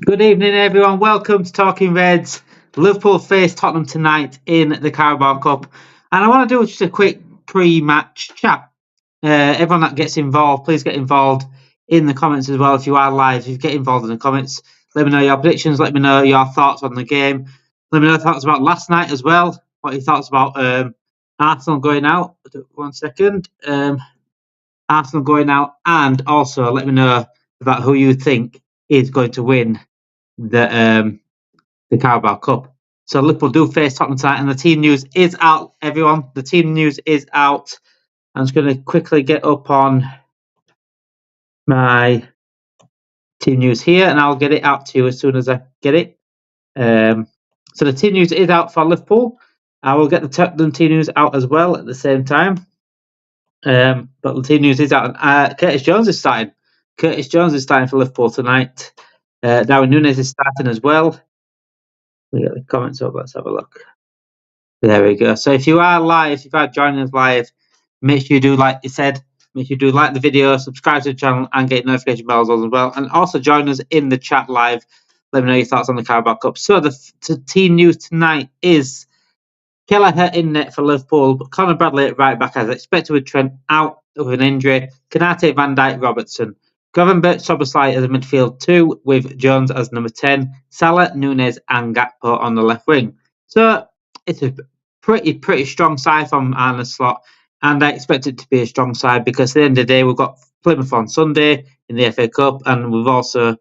Good evening, everyone. Welcome to Talking Reds. Liverpool face Tottenham tonight in the Carabao Cup. And I want to do just a quick pre-match chat. Everyone that gets involved, please get involved in the comments as well. If you are live, if you get involved in the comments, let me know your predictions. Let me know your thoughts on the game. Let me know your thoughts about last night as well. What your thoughts about Arsenal going out. 1 second. Arsenal going out. And also let me know about who you think is going to win the Carabao Cup. So Liverpool do face Tottenham tonight, and the team news is out, everyone. The team news is out. I'm just going to quickly get up on my team news here, and I'll get it out to you as soon as I get it. So the team news is out for Liverpool. I will get the Tottenham team news out as well at the same time. But the team news is out. Curtis Jones is starting. Curtis Jones is starting for Liverpool tonight. Darwin Núñez is starting as well. We get the comments up. Let's have a look. There we go. So if you are live, if you are joining us live, make sure you do, like you said, make sure you do like the video, subscribe to the channel, and get notification bells on as well. And also join us in the chat live. Let me know your thoughts on the Carabao Cup. So the team news tonight is Kelleher in net for Liverpool, but Conor Bradley at right back as expected with Trent out with an injury. Konate, Van Dijk, Robertson. Gravenberch, Szoboszlai as a midfield 2 with Jones as number 10. Salah, Núñez, and Gakpo on the left wing. So it's a pretty strong side from Arne Slot, and I expect it to be a strong side because at the end of the day we've got Plymouth on Sunday in the FA Cup, and we've also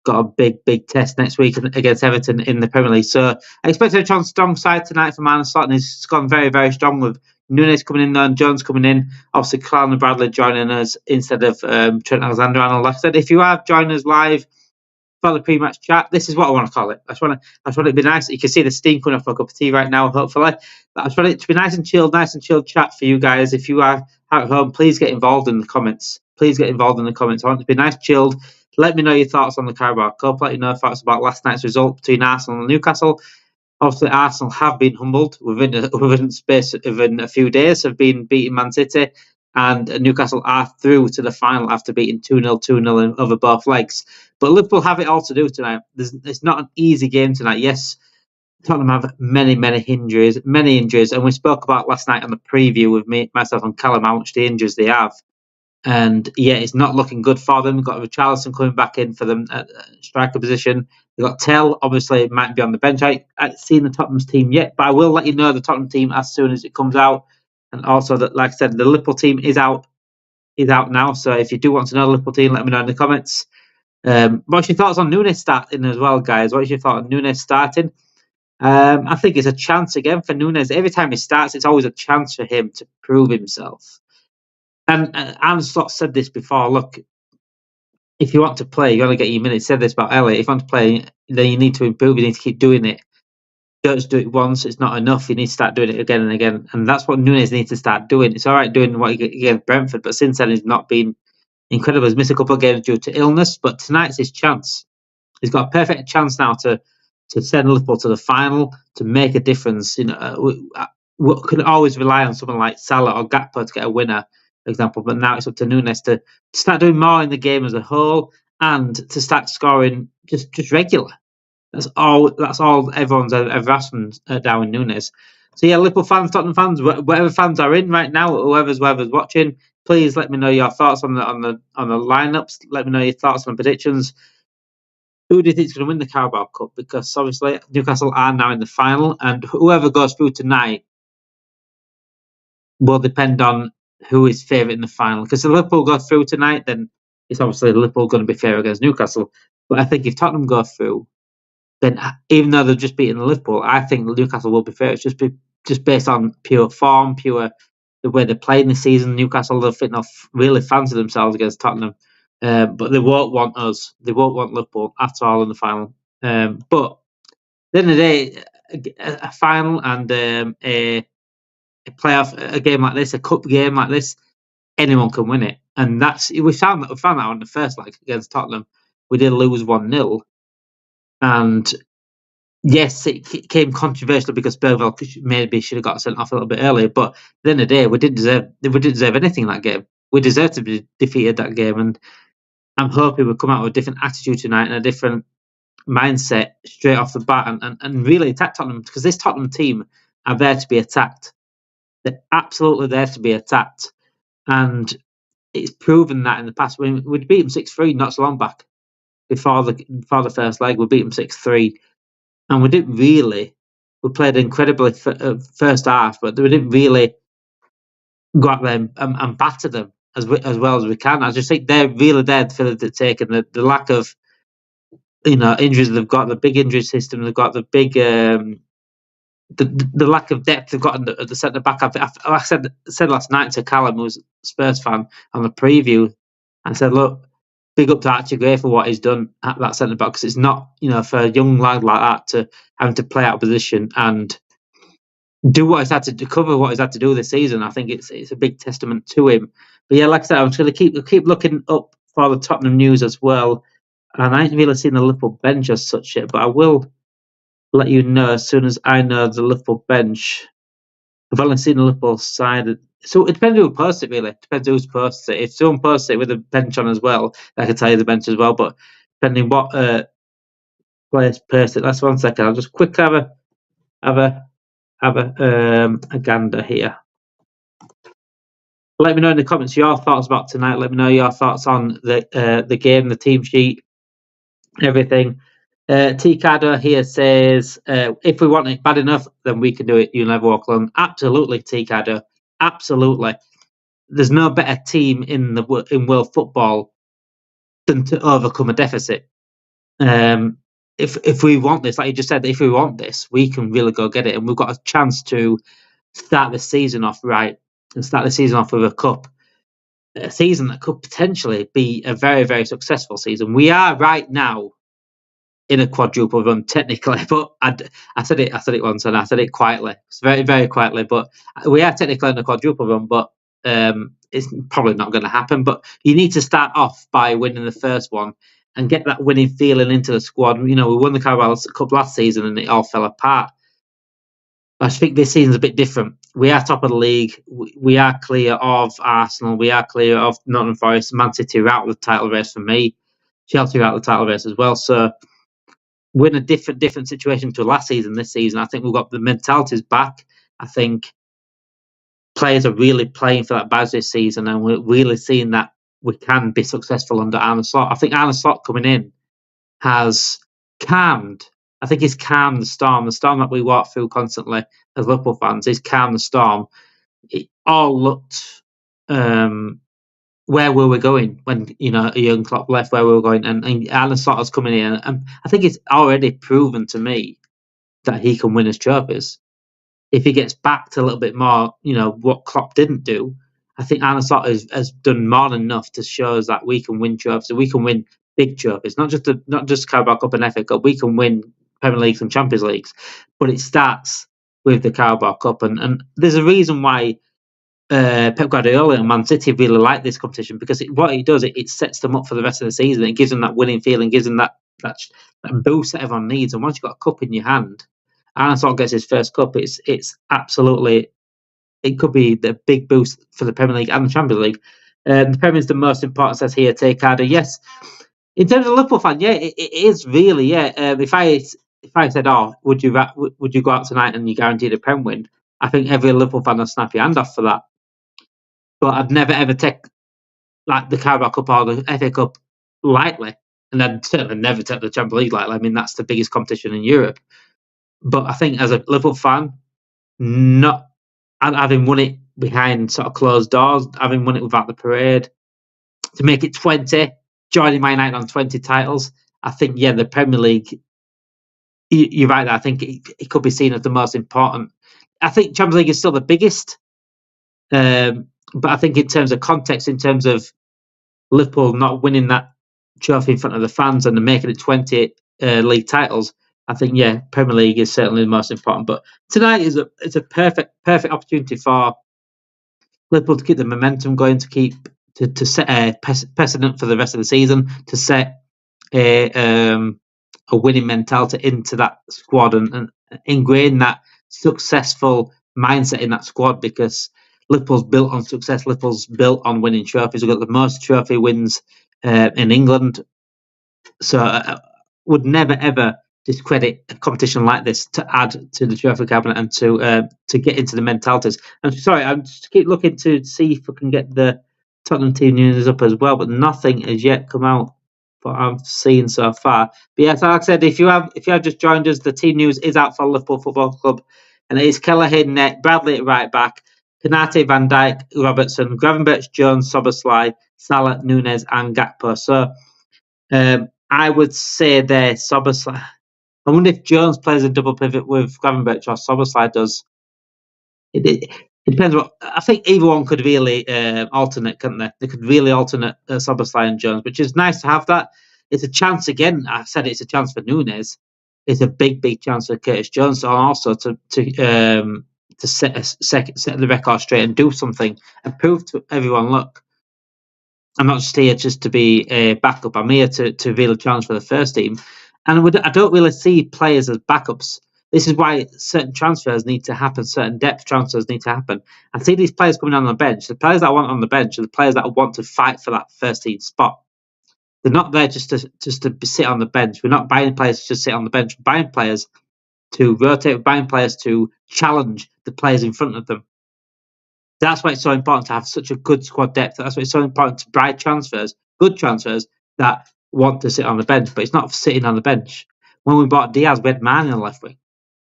got a big test next week against Everton in the Premier League. So I expect a strong side tonight from Arne Slot, and he's gone very strong with Núñez coming in there and Jones coming in. Obviously, Conor Bradley joining us instead of Trent Alexander-Arnold. Like I said, if you are joining us live for the pre-match chat, this is what I want to call it. I just want it to be nice. You can see the steam coming off my cup of tea right now, hopefully. But I just want it to be nice and chilled chat for you guys. If you are at home, please get involved in the comments. I want it to be nice, chilled. Let me know your thoughts on the Carabao Cup. Let me know your thoughts about last night's result between Arsenal and Newcastle. Obviously, Arsenal have been humbled within a few days, have been beating Man City, and Newcastle are through to the final after beating 2-0 over both legs. But Liverpool have it all to do tonight. It's not an easy game tonight. Yes, Tottenham have many injuries, and we spoke about last night on the preview with myself and Callum how much the injuries they have. And yeah, it's not looking good for them. We've got Richarlison coming back in for them at striker position. You've got Tell, obviously, might be on the bench. I haven't seen the Tottenham's team yet, but I will let you know the Tottenham team as soon as it comes out. And also, that, like I said, the Liverpool team is out now. So if you do want to know the Liverpool team, let me know in the comments. What's your thoughts on Núñez starting as well, guys? What's your thought on Núñez starting? I think it's a chance again for Núñez. Every time he starts, it's always a chance for him to prove himself. And Arne Slot said this before. Look, if you want to play, you got to get your minutes. He said this about Elliot. If you want to play, then you need to improve. You need to keep doing it. Don't just do it once. It's not enough. You need to start doing it again and again. And that's what Núñez needs to start doing. It's all right doing what he did against Brentford, but since then he's not been incredible. He's missed a couple of games due to illness, but tonight's his chance. He's got a perfect chance now to send Liverpool to the final, to make a difference. You know, we could always rely on someone like Salah or Gakpo to get a winner, for example, but now it's up to Núñez to start doing more in the game as a whole and to start scoring just regular. That's all everyone's ever asked from Darwin Núñez. So yeah, Liverpool fans, Tottenham fans, whatever fans are in right now, whoever's watching, please let me know your thoughts on the lineups. Let me know your thoughts on predictions. Who do you think is going to win the Carabao Cup? Because obviously Newcastle are now in the final, and whoever goes through tonight will depend on who is favourite in the final. Because if Liverpool go through tonight, then it's obviously Liverpool going to be favourite against Newcastle. But I think if Tottenham go through, then even though they've just beaten Liverpool, I think Newcastle will be favourites just based on pure form, pure the way they're playing this season. Newcastle have really fancy themselves against Tottenham. But they won't want us. They won't want Liverpool at all in the final. But at the end of the day, a final and a playoff, a game like this, a cup game like this, anyone can win it. And we found that on the first leg against Tottenham. We did lose 1-0. And yes, it came controversial because Bergvall maybe should have got sent off a little bit earlier. But at the end of the day, we didn't deserve anything in that game. We deserved to be defeated that game. And I'm hoping we'll come out with a different attitude tonight and a different mindset straight off the bat and really attack Tottenham, because this Tottenham team are there to be attacked. They're absolutely there to be attacked. And it's proven that in the past. We'd beat them 6-3 not so long back. Before the first leg, we beat them 6-3. And we didn't really. We played incredibly first half, but we didn't really go out there and batter them as well as we can. I just think they're really there for the take, and the lack of injuries they've got, the big injury system they've got, the big the lack of depth they've got at the centre back. I said last night to Callum, who's a Spurs fan, on the preview, and said, look, big up to Archie Gray for what he's done at that centre back, because it's not, for a young lad like that to having to play out of position and do what he's had to cover what he's had to do this season. I think it's a big testament to him. But yeah, like I said, I'm just going to keep looking up for the Tottenham news as well. And I ain't really seen the Liverpool bench as such yet, but I will let you know as soon as I know the Liverpool bench. I've only seen the Liverpool side. So it depends who posts it, really. It depends who's posted it. If someone posts it with a bench on as well, I can tell you the bench as well. But depending what players post it. That's 1 second. I'll just quickly have a gander here. Let me know in the comments your thoughts about tonight. Let me know your thoughts on the game, the team sheet, everything. T. Cardo here says, if we want it bad enough, then we can do it. You'll never walk alone. Absolutely, T. Cardo. Absolutely. There's no better team in world football than to overcome a deficit. If we want this, like you just said, if we want this, we can really go get it. And we've got a chance to start the season off right and start the season off with a cup. A season that could potentially be a very, very successful season. We are right now in a quadruple run technically, but I said it once and I said it quietly. It's very, very quietly, but we are technically in a quadruple run, but it's probably not going to happen. But you need to start off by winning the first one and get that winning feeling into the squad. We won the Carabao Cup last season and it all fell apart. I think this season's a bit different. We are top of the league. We are clear of Arsenal. We are clear of Nottingham Forest. Man City are out of the title race for me. Chelsea are out of the title race as well. So we're in a different situation to last season. This season, I think we've got the mentalities back. I think players are really playing for that badge this season, and we're really seeing that we can be successful under Arne Slot. I think Arne Slot coming in has calmed. I think he's calmed the storm that we walk through constantly as Liverpool fans. He's calmed the storm. It all looked. Where were we going when Jurgen Klopp left? Where we were going, and Arne Slot is coming in, and I think it's already proven to me that he can win us trophies. If he gets back to a little bit more, what Klopp didn't do, I think Arne Slot has done more than enough to show us that we can win trophies. We can win big trophies, not just Carabao Cup and FA Cup. We can win Premier Leagues and Champions Leagues, but it starts with the Carabao Cup, and there's a reason why. Pep Guardiola and Man City really like this competition, because what it does, it sets them up for the rest of the season. It gives them that winning feeling, gives them that boost that everyone needs. And once you've got a cup in your hand, Arne Slot gets his first cup. It's absolutely, it could be the big boost for the Premier League and the Champions League. The Premier is the most important, says here, take harder. Yes, in terms of Liverpool fan, yeah, it is really, yeah. If I said, oh, would you go out tonight and you guaranteed a Prem win? I think every Liverpool fan will snap your hand off for that. But I'd never ever take like the Carabao Cup or the FA Cup lightly, and I'd certainly never take the Champions League lightly. I mean, that's the biggest competition in Europe. But I think as a Liverpool fan, not having won it behind sort of closed doors, having won it without the parade, to make it 20, joining Man United on 20 titles, I think, yeah, the Premier League, you're right, I think it could be seen as the most important. I think Champions League is still the biggest. But I think in terms of context, in terms of Liverpool not winning that trophy in front of the fans and making it 20 league titles, I think, yeah, Premier League is certainly the most important. But tonight is a perfect opportunity for Liverpool to keep the momentum going, to set a precedent for the rest of the season, to set a winning mentality into that squad and ingrain that successful mindset in that squad, because Liverpool's built on success. Liverpool's built on winning trophies. We've got the most trophy wins in England. So would never ever discredit a competition like this to add to the trophy cabinet and to get into the mentalities. I'm sorry, I'm just keep looking to see if I can get the Tottenham team news up as well, but nothing has yet come out. What I've seen so far. But yeah, so like I said, if you have just joined us, the team news is out for Liverpool Football Club, and it is Kelleher, net, Bradley at right back, Kanate, Van Dijk, Robertson, Gravenberch, Jones, Soboslai, Salah, Nunez, and Gakpo. So I would say there, Soboslai. I wonder if Jones plays a double pivot with Gravenberch or Soboslai does. It depends. What I think either one could really alternate, couldn't they? They could really alternate Soboslai and Jones, which is nice to have that. It's a chance again. I said it's a chance for Nunez. It's a big chance for Curtis Jones, and also to set the record straight and do something and prove to everyone, look, I'm not just here just to be a backup. I'm here to really challenge for the first team. And I don't really see players as backups. This is why certain transfers need to happen, certain depth transfers need to happen. I see these players coming on the bench. The players that I want on the bench are the players that I want to fight for that first team spot. They're not there just to sit on the bench. We're not buying players to just sit on the bench. We're buying players to rotate. We're buying players to challenge the players in front of them. That's why it's so important to have such a good squad depth. That's why it's so important to buy transfers, good transfers that want to sit on the bench. But it's not sitting on the bench. When we bought Diaz, we had Mane on the left wing.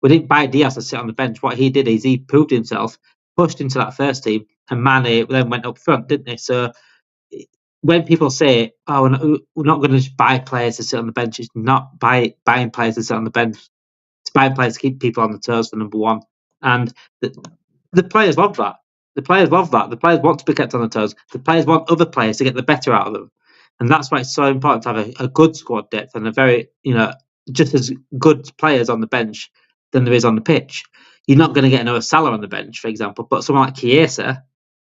We didn't buy Diaz to sit on the bench. What he did is he proved himself, pushed into that first team, and Mane then went up front, didn't he? So when people say, "Oh, we're not going to just buy players to sit on the bench," it's not buying players to sit on the bench. It's buying players to keep people on the toes for number one. And the players love that. The players love that. The players want to be kept on the toes. The players want other players to get the better out of them. And that's why it's so important to have a good squad depth and a very, just as good players on the bench than there is on the pitch. You're not going to get another Salah on the bench, for example, but someone like Chiesa,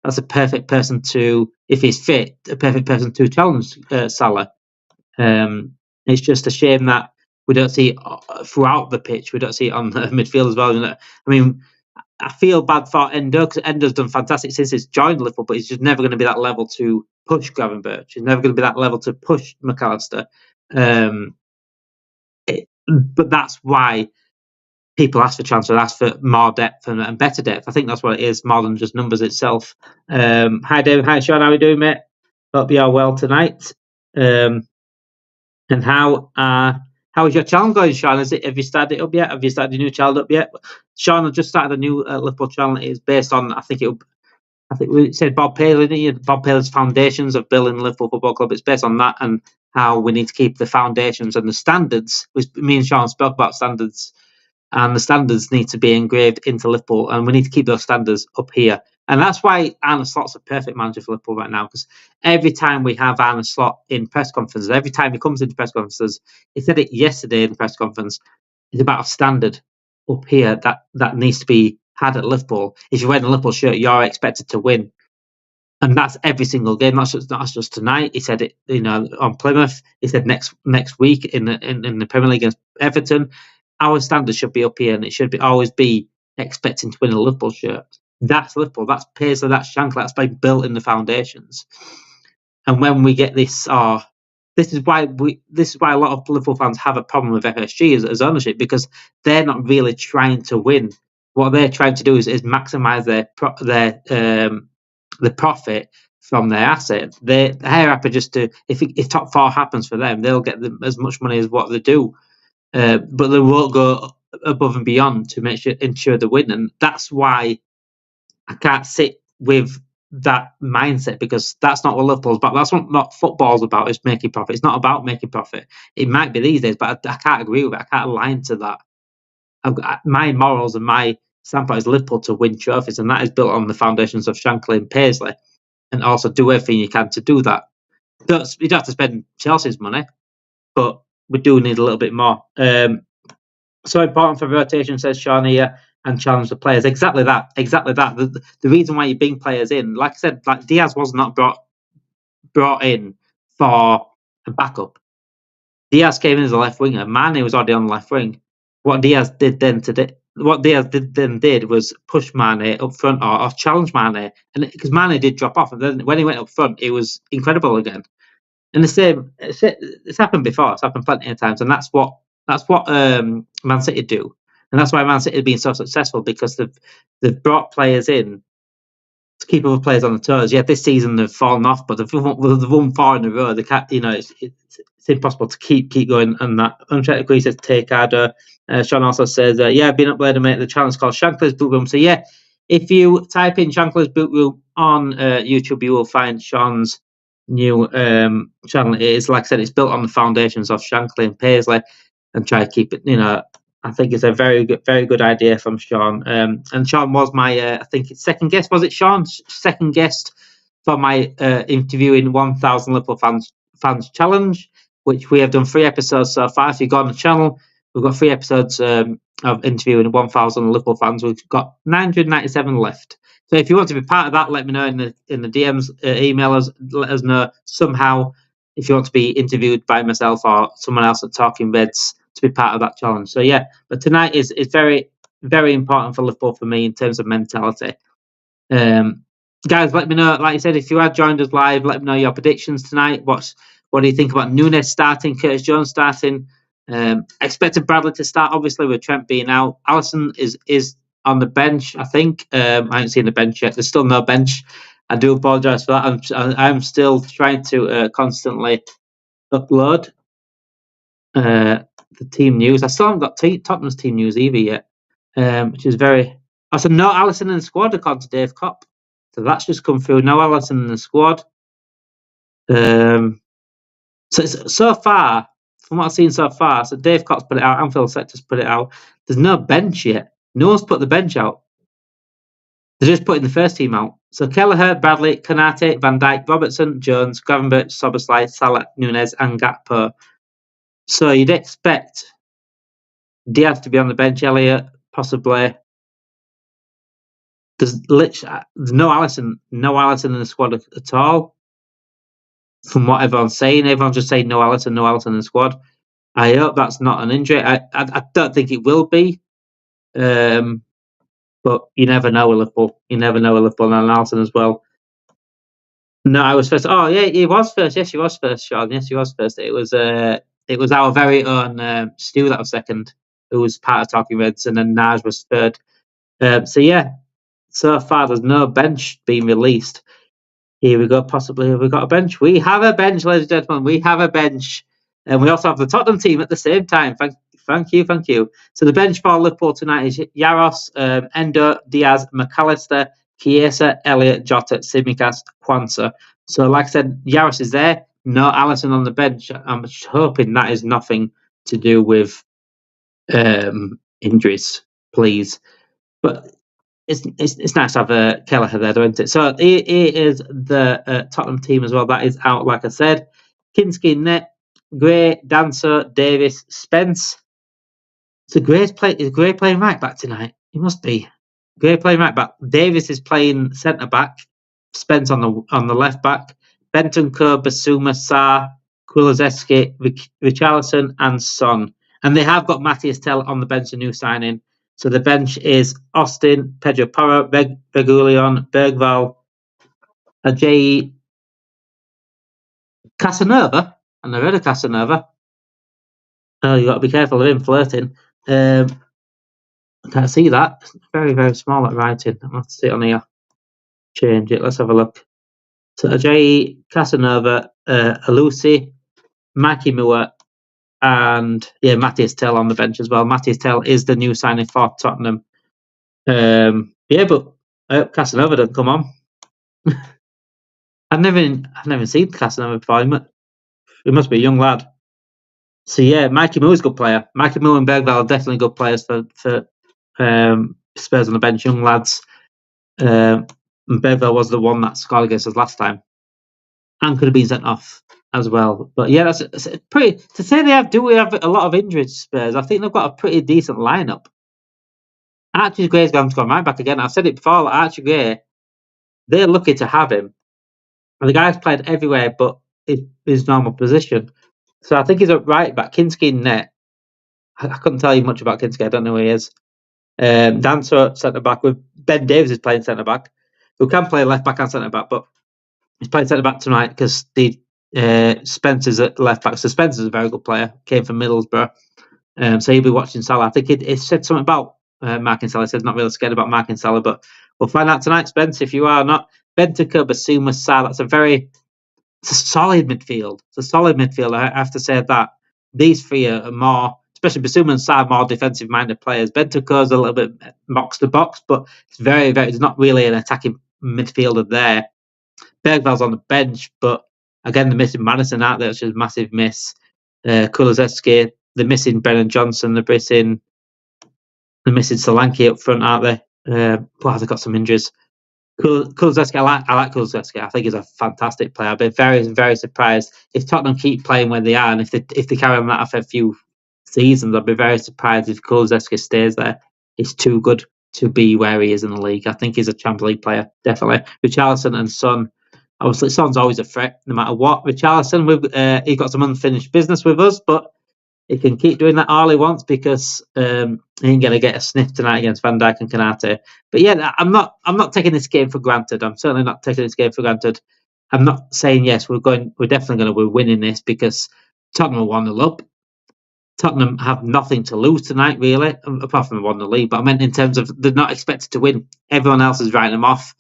that's a perfect person to, if he's fit, a perfect person to challenge Salah. It's just a shame that we don't see it throughout the pitch. We don't see it on the midfield as well. I mean, I feel bad for Endo because Endo's done fantastic since he's joined Liverpool, but he's just never going to be that level to push Gravenberch. He's never going to be that level to push McAllister. But that's why people ask for transfer, ask for more depth and better depth. I think that's what it is, more than just numbers itself. Hi, David. Hi, Sean. How are you doing, mate? Hope you are well tonight. And how is your channel going, Sean? Have you started it up yet? Have you started your new channel up yet? Sean, I've just started a new Liverpool channel. It's based on, I think we said Bob Paley, Bob Paley's foundations of building Liverpool Football Club. It's based on that and how we need to keep the foundations and the standards. Me and Sean spoke about standards, and the standards need to be engraved into Liverpool, and we need to keep those standards up here. And that's why Arne Slot's a perfect manager for Liverpool right now, because every time we have Arne Slot in press conferences, every time he comes into press conferences, he said it yesterday in the press conference, it's about a standard up here that needs to be had at Liverpool. If you're wearing a Liverpool shirt, you're expected to win. And that's every single game. That's just tonight. He said it, on Plymouth. He said next week in the Premier League against Everton. Our standards should be up here, and it should always be expecting to win a Liverpool shirt. That's Liverpool. That's Paisley. That's Shankly. That's been built in the foundations. And when we get this, this is why a lot of Liverpool fans have a problem with FSG as ownership, because they're not really trying to win. What they're trying to do is maximise the profit from their asset. They're happy just to, if top four happens for them, they'll get as much money as what they do. But they won't go above and beyond to ensure the win. And that's why I can't sit with that mindset, because that's not what Liverpool's about. That's what football's about, is making profit. It's not about making profit. It might be these days, but I can't agree with it. I can't align to that. My morals and my standpoint is Liverpool to win trophies, and that is built on the foundations of Shankly and Paisley, and also do everything you can to do that. You don't have to spend Chelsea's money, but we do need a little bit more. So important for rotation, says Sean here, and challenge the players. Exactly that. The reason why you bring players in, like I said, like Diaz was not brought in for a backup. Diaz came in as a left winger. Mane was already on the left wing. What Diaz did then was push Mane up front or challenge Mane, and because Mane did drop off, and then when he went up front, it was incredible again. And the same, it's happened before. It's happened plenty of times, and that's what Man City do, and that's why Man City have been so successful, because they've brought players in to keep other players on the toes. Yeah, this season they've fallen off, but they've won 4 in a row. They can't, it's impossible to keep going. And that Unchecked Agree says take harder. Sean also says, yeah, I've been up there to make the challenge called Shankler's Boot Room. So yeah, if you type in Shankler's Boot Room on YouTube, you will find Sean's new channel. It is, like I said, it's built on the foundations of Shankly and Paisley, and try to keep it, I think it's a very good idea from Sean. And Sean was my, I think it's second guest. Was it Sean's second guest for my interviewing 1,000 Liverpool fans challenge, which we have done 3 episodes so far. If you go on the channel, we've got 3 episodes of interviewing 1,000 Liverpool fans. We've got 997 left. So if you want to be part of that, let me know in the DMs, email us, let us know somehow if you want to be interviewed by myself or someone else at Talking Reds to be part of that challenge. So yeah, but tonight is very, very important for Liverpool for me in terms of mentality. Guys, let me know, like I said, if you had joined us live, let me know your predictions tonight. What do you think about Núñez starting, Curtis Jones starting? Expected Bradley to start, obviously, with Trent being out. Alisson is on the bench, I think. I haven't seen the bench yet. There's still no bench. I do apologise for that. I'm still trying to constantly upload the team news. I still haven't got Tottenham's team news either yet, which is very... I said no Alisson in the squad, according to Dave Kopp. So that's just come through. No Alisson in the squad. So far, from what I've seen so far, so Dave Kopp's put it out, Anfield Sector's put it out. There's no bench yet. No one's put the bench out. They're just putting the first team out. So Kelleher, Bradley, Konate, Van Dijk, Robertson, Jones, Gravenberch, Szoboszlai, Salah, Núñez, and Gakpo. So you'd expect Diaz to be on the bench, Elliott, possibly. There's no Alisson in the squad at all. From what everyone's saying, everyone's just saying no Alisson in the squad. I hope that's not an injury. I don't think it will be. But you never know with Liverpool. You never know with Liverpool, and Alisson as well. No, I was first. Oh yeah, he was first. Yes, he was first, Sean. Yes, he was first. It was our very own Stu that was second, who was part of Talking Reds, and then Naj was third. So yeah, so far there's no bench being released. Here we go. Possibly we've got a bench. We have a bench, ladies and gentlemen. We have a bench, and we also have the Tottenham team at the same time. Thank you. So the bench for Liverpool tonight is Yaros, Endo, Diaz, McAllister, Chiesa, Elliott, Jota, Tsimikas, Kwanzaa. So like I said, Yaros is there. No Alisson on the bench. I'm hoping that is nothing to do with injuries, please. But it's nice to have Kelleher there, isn't it? So here is the Tottenham team as well. That is out, like I said. Kinski, net, Gray, Dancer, Davis, Spence. So is Gray playing right back tonight? He must be. Gray playing right back. Davis is playing centre back. Spence on the left back. Bentancur, Basuma, Sarr, Kulusevski, Richarlison, and Son. And they have got Matthias Tell on the bench, a new signing. So the bench is Austin, Pedro Porro, Regulion, Bergval, Ajayi, Casanova. I never heard of Casanova. Oh, you got to be careful of him flirting. I can't see that. It's very, very small at writing. I'll have to see it on here. Change it. Let's have a look. So Ajayi, Casanova, Alusi, Mikey Moore, and Matthias Tell on the bench as well. Matthias Tell is the new signing for Tottenham. But I hope Casanova doesn't come on. I've never seen Casanova before. He must be a young lad. So yeah, Mikey Moore's a good player. Mikey Moore and Bergval are definitely good players for Spurs on the bench, young lads. And Bergval was the one that scored against us last time, and could have been sent off as well. But yeah, that's pretty. To say we have a lot of injuries, Spurs. I think they've got a pretty decent lineup. Archie Gray's going to go right back again. I've said it before. Like Archie Gray, they're lucky to have him. And the guy's played everywhere, but his normal position. So I think he's a right back. Kinski in net. I couldn't tell you much about Kinski. I don't know who he is. Dancer centre back with Ben Davies is playing centre back, who can play left back and centre back, but he's playing centre back tonight because they Spencer's at left back. So Spencer's a very good player. Came from Middlesbrough. So he'll be watching Salah. I think it said something about marking Salah. It said not really scared about marking Salah, but we'll find out tonight, Spence, if you are not. Bentancur, Basuma, Salah. It's a solid midfield. It's a solid midfield. I have to say that. These three are more, especially Basuma and Salah, more defensive-minded players. Bentancur's a little bit box-to-box, but it's there's not really an attacking midfielder there. Bergval's on the bench, but again, they're missing Madison out there, which is a massive miss. Kulusevski, they're missing Brennan Johnson, they're missing Solanke up front, aren't they? They've got some injuries. Kulusevski, I like Kulusevski. I think he's a fantastic player. I've been very, very surprised if Tottenham keep playing where they are, and if they carry on that for a few seasons, I'd be very surprised if Kulusevski stays there. He's too good to be where he is in the league. I think he's a Champions League player, definitely. Richarlison and Son. Obviously, Son's always a threat, no matter what. Richarlison, he got some unfinished business with us, but he can keep doing that all he wants because he ain't going to get a sniff tonight against Van Dijk and Konate. But yeah, I'm not taking this game for granted. I'm certainly not taking this game for granted. I'm not saying yes, we're definitely going to be winning this because Tottenham are 1-0 up. Tottenham have nothing to lose tonight, really, apart from the 1-0 lead. But I meant in terms of they're not expected to win. Everyone else is writing them off.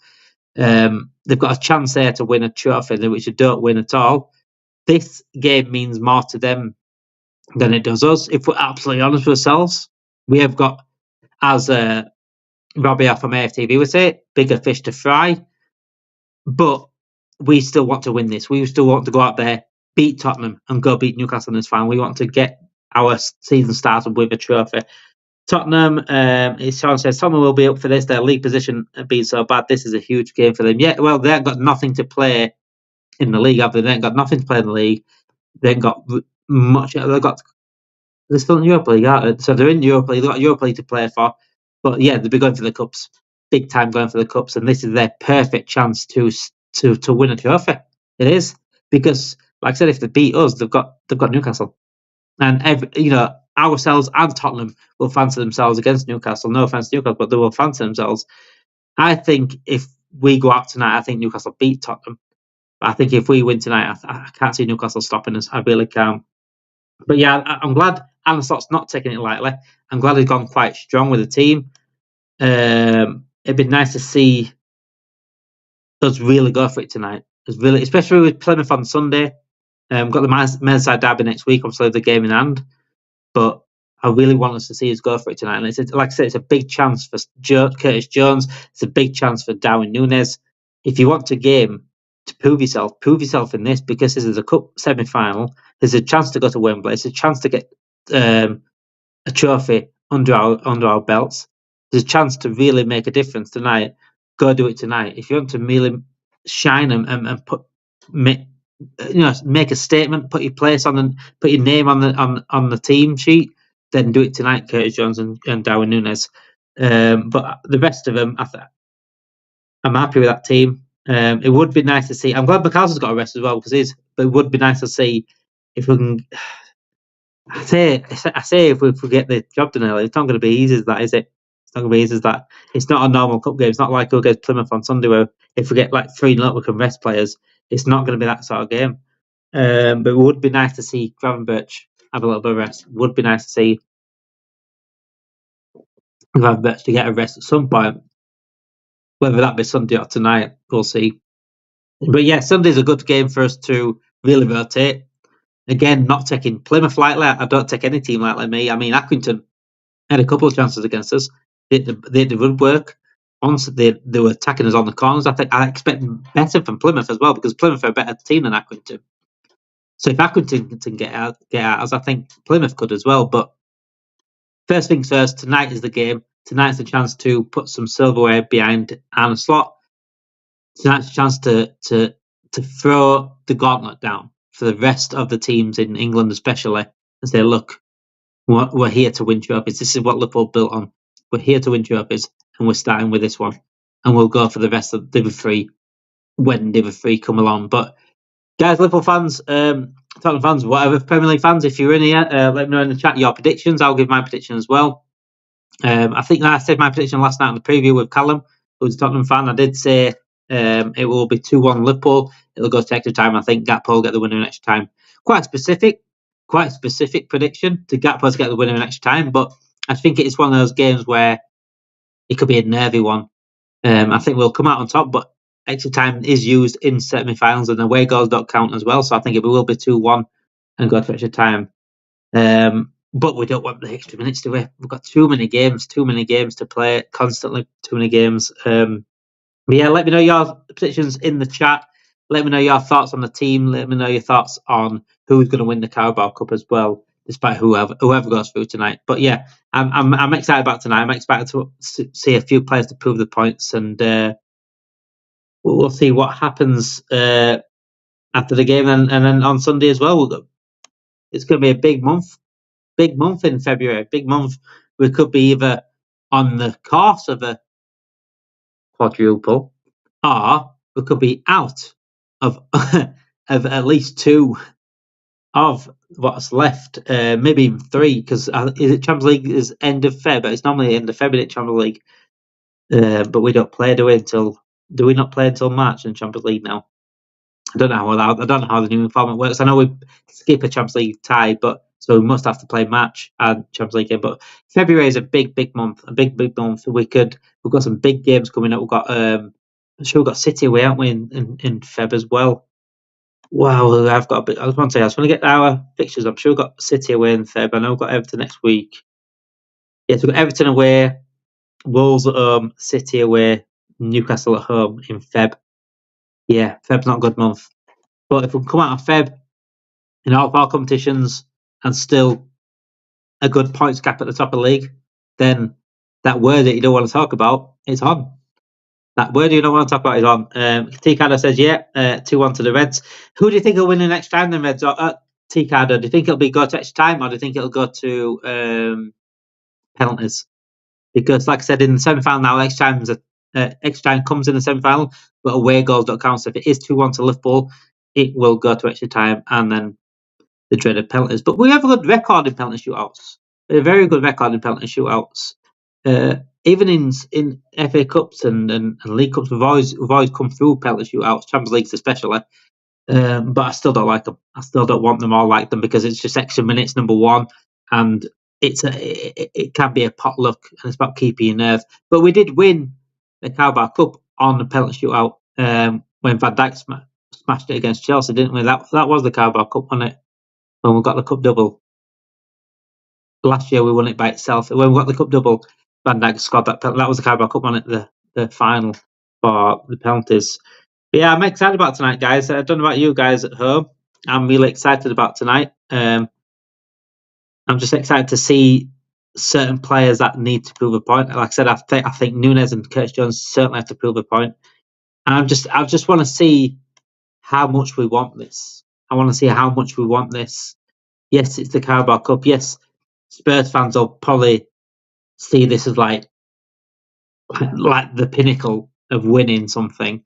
They've got a chance there to win a trophy, which they don't win at all. This game means more to them than it does us. If we're absolutely honest with ourselves, we have got, as Robbie from AFTV would say, bigger fish to fry. But we still want to win this. We still want to go out there, beat Tottenham, and go beat Newcastle in this final. We want to get our season started with a trophy. Tottenham, Sean says, Tottenham will be up for this. Their league position being so bad, this is a huge game for them. Yeah, well, they ain't got nothing to play in the league, have they? They ain't got nothing to play in the league. They ain't got much. They're still in Europa League, aren't they? So they're in Europa League. They've got Europa League to play for. But yeah, they'll be going for the Cups. Big time going for the Cups. And this is their perfect chance to win a trophy. It is. Because, like I said, if they beat us, they've got Newcastle. And ourselves and Tottenham will fancy themselves against Newcastle. No offence to Newcastle, but they will fancy themselves. I think if we go out tonight, I think Newcastle beat Tottenham. But I think if we win tonight, I can't see Newcastle stopping us. I really can't. But yeah, I'm glad Arne Slot's not taking it lightly. I'm glad he's gone quite strong with the team. It'd be nice to see us really go for it tonight. Especially with Plymouth on Sunday. Got the Merseyside derby next week, obviously the game in hand. But I really want us to see us go for it tonight. And like I said, it's a big chance for Curtis Jones. It's a big chance for Darwin Núñez. If you want a game to prove yourself in this, because this is a cup semi-final. There's a chance to go to Wembley. It's a chance to get a trophy under our belts. There's a chance to really make a difference tonight. Go do it tonight. If you want to really shine and make a statement, put your place on put your name on the team sheet, then do it tonight, Curtis Jones and Darwin Núñez. But the rest of them, I'm happy with that team. It would be nice to see. I'm glad McAllister's got a rest as well but it would be nice to see if we can. I say if we get the job done early, it's not going to be easy as that, is it? It's not going to be easy as that. It's not a normal cup game. It's not like we'll get Plymouth on Sunday where if we get like 3-0 we can rest players. It's not going to be that sort of game. But it would be nice to see Gravenberch have a little bit of rest. It would be nice to see Gravenberch to get a rest at some point. Whether that be Sunday or tonight, we'll see. But yeah, Sunday's a good game for us to really rotate. Again, not taking Plymouth lightly. I don't take any team lightly. Me, I mean, Accrington had a couple of chances against us. They would work. Once they were attacking us on the corners, I expect better from Plymouth as well because Plymouth are a better team than Accrington. So if Accrington can get out, as I think Plymouth could as well. But first things first, tonight is the game. Tonight's the chance to put some silverware behind Arne Slot. Tonight's a chance to throw the gauntlet down for the rest of the teams in England, especially, and say, look, we're here to win trophies. This is what Liverpool built on. We're here to win trophies, and we're starting with this one. And we'll go for the rest of Div 3 when Div 3 come along. But guys, Liverpool fans, Tottenham fans, whatever, Premier League fans, if you're in here, let me know in the chat your predictions. I'll give my prediction as well. I think I said my prediction last night on the preview with Callum, who's a Tottenham fan. I did say It will be 2-1 Liverpool. It'll go to extra time. I think Gakpo will get the winner in extra time. Quite specific prediction to Gakpo to get the winner in extra time, but I think it's one of those games where it could be a nervy one. I think we'll come out on top, but extra time is used in semi-finals, and away goals don't count as well. So I think it will be 2-1 and go to extra time. But we don't want the extra minutes, do we? We've got too many games to play constantly. Too many games. But yeah, let me know your predictions in the chat. Let me know your thoughts on the team. Let me know your thoughts on who's going to win the Carabao Cup as well, despite whoever goes through tonight. But yeah, I'm excited about tonight. I'm excited to see a few players to prove the points, and we'll see what happens after the game, and then on Sunday as well. It's going to be a big month in February. Big month. We could be either on the course of a quadruple, or we could be out of of at least two of what's left, maybe even three, because is it Champions League is end of Feb? It's normally end of February Champions League, but we don't play, do we not play until March in Champions League now? I don't know how the new format works. I know we skip a Champions League tie, but so we must have to play March and Champions League game. But February is a big month. We've got some big games coming up. We've got City away, haven't we, in Feb as well? Wow, I just want to say, I just want to get our fixtures. I'm sure we've got City away in Feb. I know we've got Everton next week. Yes, we've got Everton away, Wolves at home, City away, Newcastle at home in Feb. Yeah, Feb's not a good month. But if we come out of Feb in all of our competitions and still a good points gap at the top of the league, then that word that you don't want to talk about is on. That word you don't want to talk about is on. Ticardo says, 2-1 to the Reds. Who do you think will win the next time, then, Reds? Ticardo, do you think it'll be go to extra time, or do you think it'll go to penalties? Because, like I said, in the semi-final now, extra time comes in the semi-final, but away goals don't count. So if it is 2-1 to Liverpool, it will go to extra time, and then the dreaded penalties. But we have a good record in penalty shootouts. We have a very good record in penalty shootouts. Even in FA Cups and League Cups, we've always come through penalty shootouts, Champions Leagues especially. But I still don't like them. I still don't want them all like them, because it's just extra minutes, number one, and it can be a potluck, and it's about keeping your nerve. But we did win the Carabao Cup on the penalty shootout when Van Dijk smashed it against Chelsea, didn't we? That was the Carabao Cup, wasn't it? When we got the cup double. Last year we won it by itself. When we got the cup double, Van Dijk scored that penalty. That was the Carabao Cup, wasn't it? The final for the penalties. But yeah, I'm excited about tonight, guys. I don't know about you guys at home. I'm really excited about tonight. I'm just excited to see certain players that need to prove a point. Like I said, I think Núñez and Curtis Jones certainly have to prove a point. And I just want to see how much we want this. I want to see how much we want this. Yes, it's the Carabao Cup. Yes, Spurs fans will probably see this as like the pinnacle of winning something.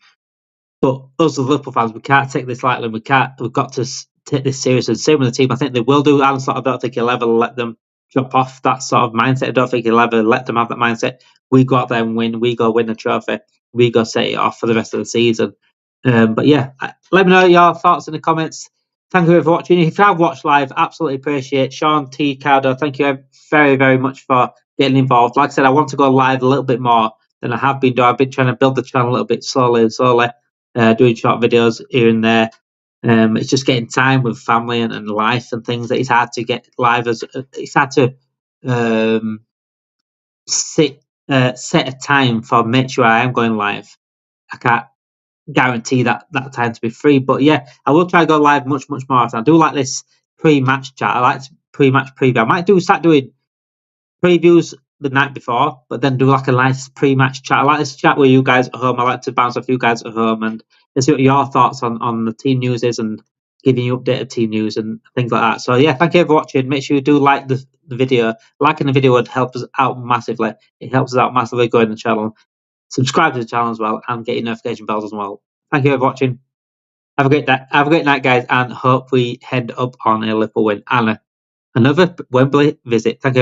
But us as Liverpool fans, we can't take this lightly. We've got to take this seriously. Same with the team. I think they will do. Arne Slot, I don't think he'll ever let them drop off that sort of mindset. I don't think he'll ever let them have that mindset. We go out there and win. We go win the trophy. We go set it off for the rest of the season. But yeah, let me know your thoughts in the comments. Thank you for watching. If you have watched live, absolutely appreciate Sean T. Cardo. Thank you very, very much for getting involved. Like I said, I want to go live a little bit more than I have been doing. I've been trying to build the channel a little bit slowly, doing short videos here and there. It's just getting time with family and life and things that it's hard to get live. It's hard to set a time for make sure I am going live. I can't guarantee that time to be free, but yeah, I will try to go live much more often. I do like this pre-match chat. I like pre-match preview. I might start doing previews the night before, but then do like a nice pre-match chat. I like this chat with you guys at home. I like to bounce off you guys at home and see what your thoughts on the team news is, and giving you updated team news and things like that. So yeah, thank you for watching. Make sure you do like the video. Liking the video would help us out massively. It helps us out massively growing the channel. Subscribe to the channel as well, and get your notification bells as well. Thank you for watching. Have a great day. Have a great night, guys, and hope we head up on a Liverpool win and another Wembley visit. Thank you.